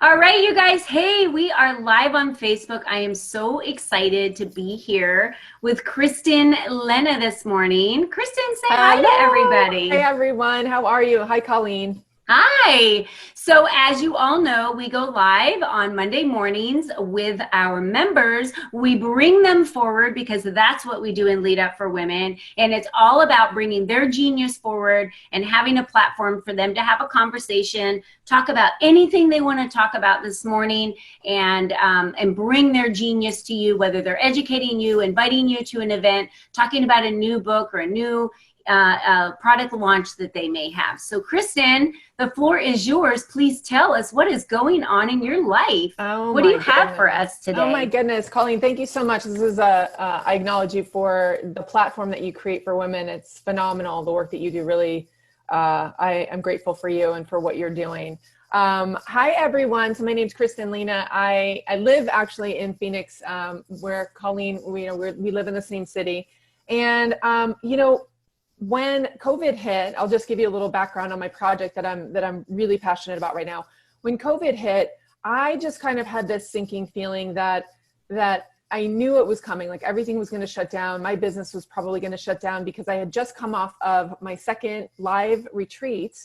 All right, you guys. Hey, we are live on Facebook. I am so excited to be here with Kristen Lena this morning. Kristen, say hi to Hello. Hey, everybody. everyone. How are you? Hi, Colleen. Hi. So, as you all know, we go live on Monday mornings with our members. We bring them forward because that's what we do in Lead Up for Women. And it's all about bringing their genius forward and having a platform for them to have a conversation, talk about anything they want to talk about this morning, and bring their genius to you, whether they're educating you, inviting you to an event, talking about a new book or a new product launch that they may have. So, Kristen, the floor is yours. Please tell us what is going on in your life. Oh What do my you have for goodness. us Oh my today? goodness, Colleen. Thank you so much. I acknowledge you for the platform that you create for women. It's phenomenal. The work that you do really, I am grateful for you and for what you're doing. Hi, everyone. So my name's Kristen Lena. I live actually in Phoenix, where Colleen, we live in the same city. And, when COVID hit, I'll just give you a little background on my project that I'm really passionate about right now. When COVID hit, I just kind of had this sinking feeling that I knew it was coming, like everything was going to shut down. My business was probably going to shut down because I had just come off of my second live retreat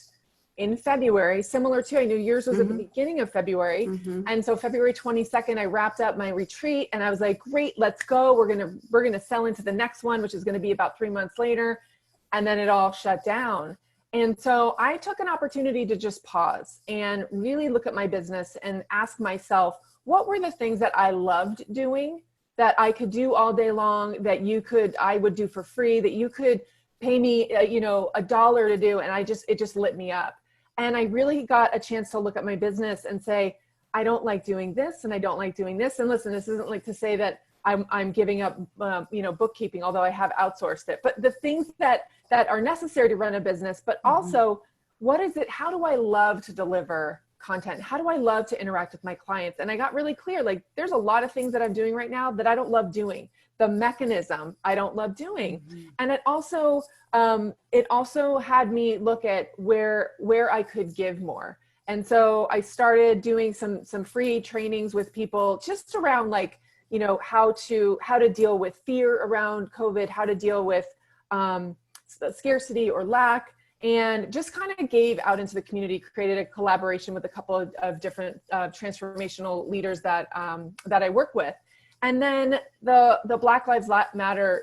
in February, similar to, I knew yours was at the beginning of February. Mm-hmm. And so February 22nd, I wrapped up my retreat and I was like, great, let's go. We're going to sell into the next one, which is going to be about 3 months later. And then it all shut down. And so I took an opportunity to just pause and really look at my business and ask myself, what were the things that I loved doing that I could do all day long, that I would do for free, that you could pay me, $1 to do. And it just lit me up. And I really got a chance to look at my business and say, I don't like doing this and I don't like doing this. And listen, this isn't like to say that I'm giving up, bookkeeping, although I have outsourced it. But the things that are necessary to run a business, but also what is it? How do I love to deliver content? How do I love to interact with my clients? And I got really clear, like there's a lot of things that I'm doing right now that I don't love doing. The mechanism I don't love doing. And it also had me look at where I could give more. And so I started doing some free trainings with people just around how to deal with fear around COVID, how to deal with scarcity or lack, and just kind of gave out into the community, created a collaboration with a couple of different transformational leaders that I work with. And then the Black Lives Matter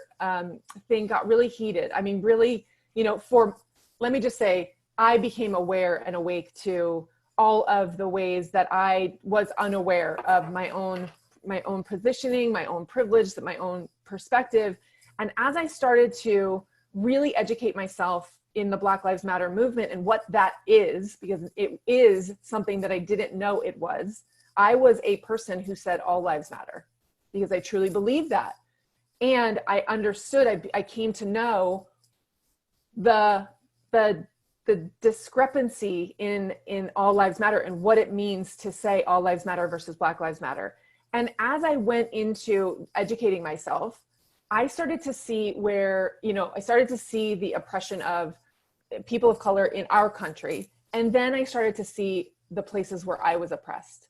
thing got really heated. I mean, really, let me just say, I became aware and awake to all of the ways that I was unaware of my own positioning, my own privilege, my own perspective. And as I started to really educate myself in the Black Lives Matter movement and what that is, because it is something that I didn't know it was, I was a person who said all lives matter because I truly believe that. And I understood, I came to know the discrepancy in all lives matter and what it means to say all lives matter versus Black Lives Matter. And as I went into educating myself, I started to see the oppression of people of color in our country. And then I started to see the places where I was oppressed.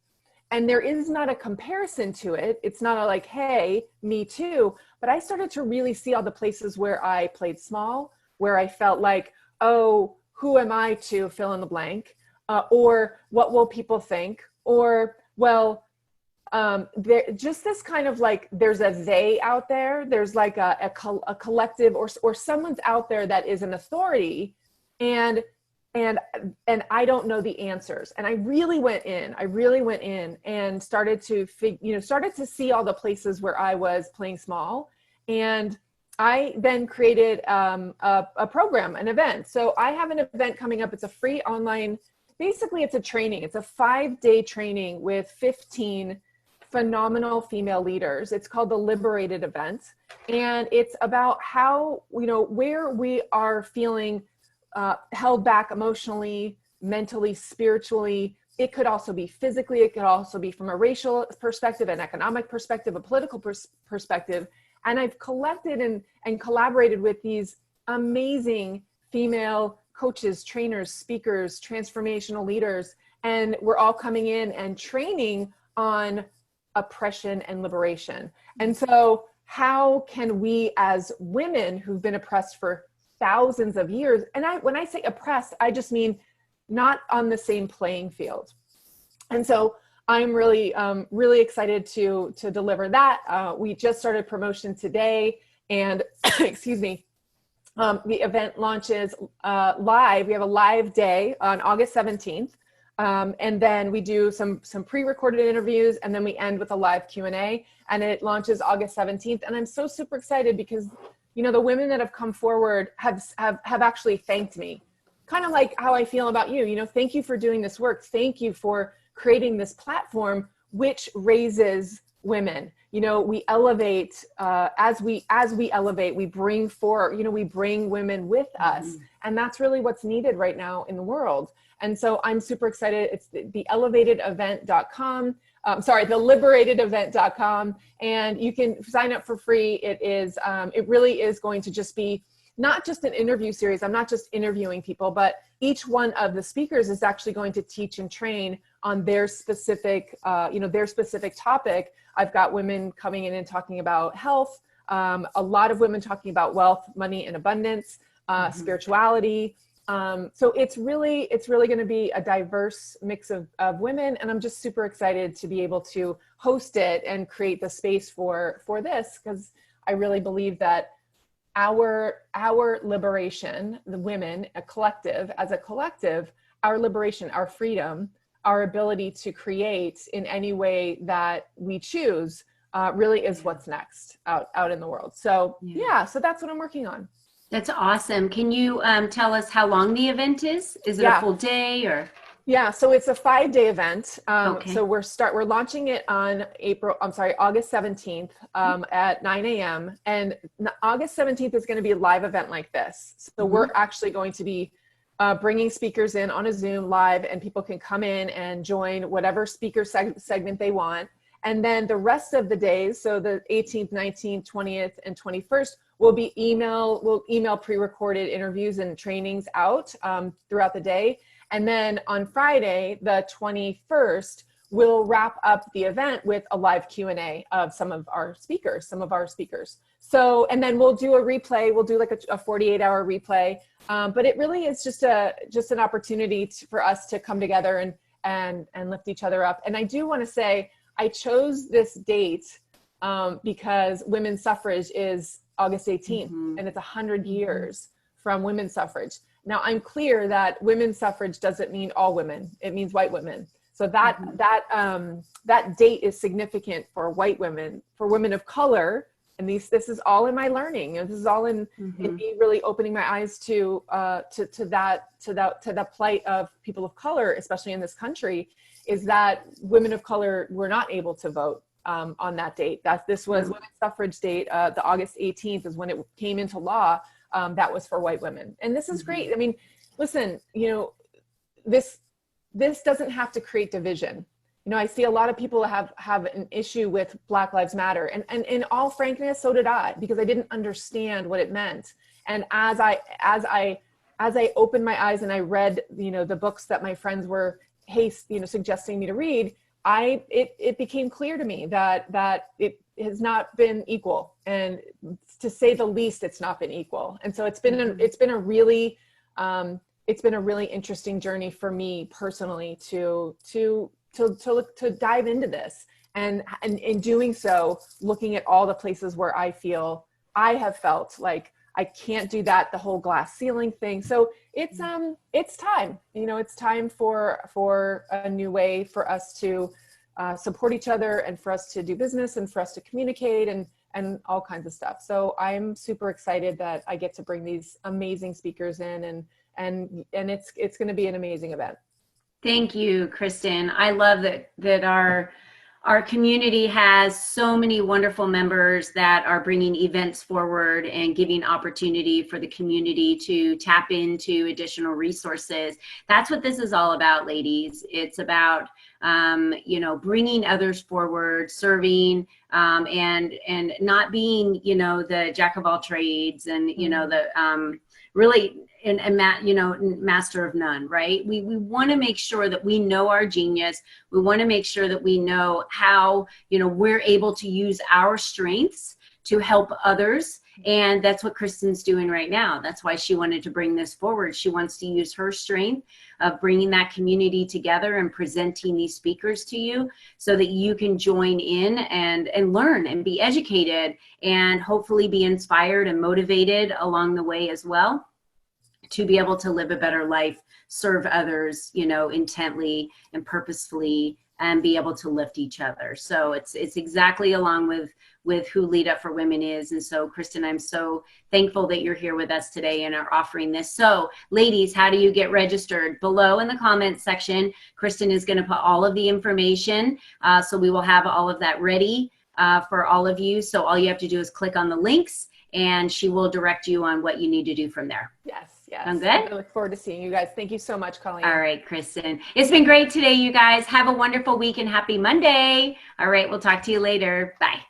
And there is not a comparison to it. It's not like, hey, me too. But I started to really see all the places where I played small, where I felt like, oh, who am I to fill in the blank? Or what will people think? Or, well, there just this kind of like, there's a they out there, there's like a collective or someone's out there that is an authority, and I don't know the answers. And I really went in and started to see all the places where I was playing small. And I then created a program, an event. So I have an event coming up. It's a free online, basically it's a training. It's a 5-day training with 15 phenomenal female leaders. It's called the Liberated Event. And it's about how, where we are feeling held back emotionally, mentally, spiritually. It could also be physically. It could also be from a racial perspective, an economic perspective, a political perspective. And I've collected and collaborated with these amazing female coaches, trainers, speakers, transformational leaders. and we're all coming in and training on oppression and liberation. And so how can we as women who've been oppressed for thousands of years, and when I say oppressed, I just mean not on the same playing field. And so I'm really, really excited to deliver that. We just started promotion today, and excuse me, the event launches live. We have a live day on August 17th. And then we do some pre-recorded interviews, and then we end with a live Q&A, and it launches August 17th. And I'm so super excited because, you know, the women that have come forward have actually thanked me, kind of like how I feel about you. You know, thank you for doing this work. Thank you for creating this platform, which raises women. You know, we elevate, as we elevate, we bring forward, you know, we bring women with us. And that's really what's needed right now in the world. And so I'm super excited. It's the elevatedevent.com. Sorry, the liberatedevent.com. And you can sign up for free. It really is going to just be not just an interview series. I'm not just interviewing people, but each one of the speakers is actually going to teach and train on their specific, their specific topic. I've got women coming in and talking about health, a lot of women talking about wealth, money, and abundance, spirituality. So it's really going to be a diverse mix of women, and I'm just super excited to be able to host it and create the space for this, because I really believe that our liberation, the women, as a collective, our liberation, our freedom, our ability to create in any way that we choose, really is what's next out in the world. So yeah, so that's what I'm working on. That's awesome. Can you tell us how long the event is? Is it a full day or? Yeah, so it's a 5-day event. Okay. So we're launching it on August 17th at 9 a.m. And August 17th is going to be a live event like this. So we're actually going to be bringing speakers in on a Zoom live, and people can come in and join whatever speaker segment they want. And then the rest of the days, so the 18th, 19th, 20th, and 21st, we'll email pre-recorded interviews and trainings out throughout the day. And then on Friday, the 21st, we'll wrap up the event with a live Q&A of some of our speakers. So, and then we'll do a replay. We'll do like a 48-hour replay. But it really is just an opportunity for us to come together and lift each other up. And I do want to say, I chose this date because women's suffrage is August 18th, and it's 100 years from women's suffrage. Now, I'm clear that women's suffrage doesn't mean all women; it means white women. So that date is significant for white women, for women of color. And this is all in my learning. You know, this is all in me really opening my eyes to the plight of people of color, especially in this country, is that women of color were not able to vote on that date. This was women's suffrage date. The August 18th is when it came into law. That was for white women. And this is great. I mean, listen, you know, this doesn't have to create division. You know, I see a lot of people have an issue with Black Lives Matter. And in all frankness, so did I, because I didn't understand what it meant. And as I opened my eyes and I read, you know, the books that my friends were suggesting me to read, it became clear to me that it has not been equal, and to say the least, it's not been equal. And so it's been a really interesting journey for me personally to dive into this, and in doing so, looking at all the places where I have felt like I can't do that, the whole glass ceiling thing. So it's time, you know, it's time for a new way for us to support each other, and for us to do business, and for us to communicate, and all kinds of stuff. So I'm super excited that I get to bring these amazing speakers in, and it's going to be an amazing event. Thank you, Kristen. I love that our community has so many wonderful members that are bringing events forward and giving opportunity for the community to tap into additional resources. That's what this is all about, ladies. It's about bringing others forward, serving, and not being, you know, the jack of all trades, and you know, the really you know, master of none, right? We want to make sure that we know our genius. We want to make sure that we know how, you know, we're able to use our strengths to help others. And that's what Kristen's doing right now. That's why she wanted to bring this forward. She wants to use her strength of bringing that community together and presenting these speakers to you so that you can join in and learn and be educated and hopefully be inspired and motivated along the way as well, to be able to live a better life, serve others, you know, intently and purposefully, and be able to lift each other. So it's exactly along with who Lead Up for Women is. And so, Kristen, I'm so thankful that you're here with us today and are offering this. So ladies, how do you get registered? Below in the comments section, Kristen is going to put all of the information. So we will have all of that ready for all of you. So all you have to do is click on the links and she will direct you on what you need to do from there. Yes. Yes. Sound good? I look forward to seeing you guys. Thank you so much, Colleen. All right, Kristen. It's been great today, you guys. Have a wonderful week and happy Monday. All right, we'll talk to you later. Bye.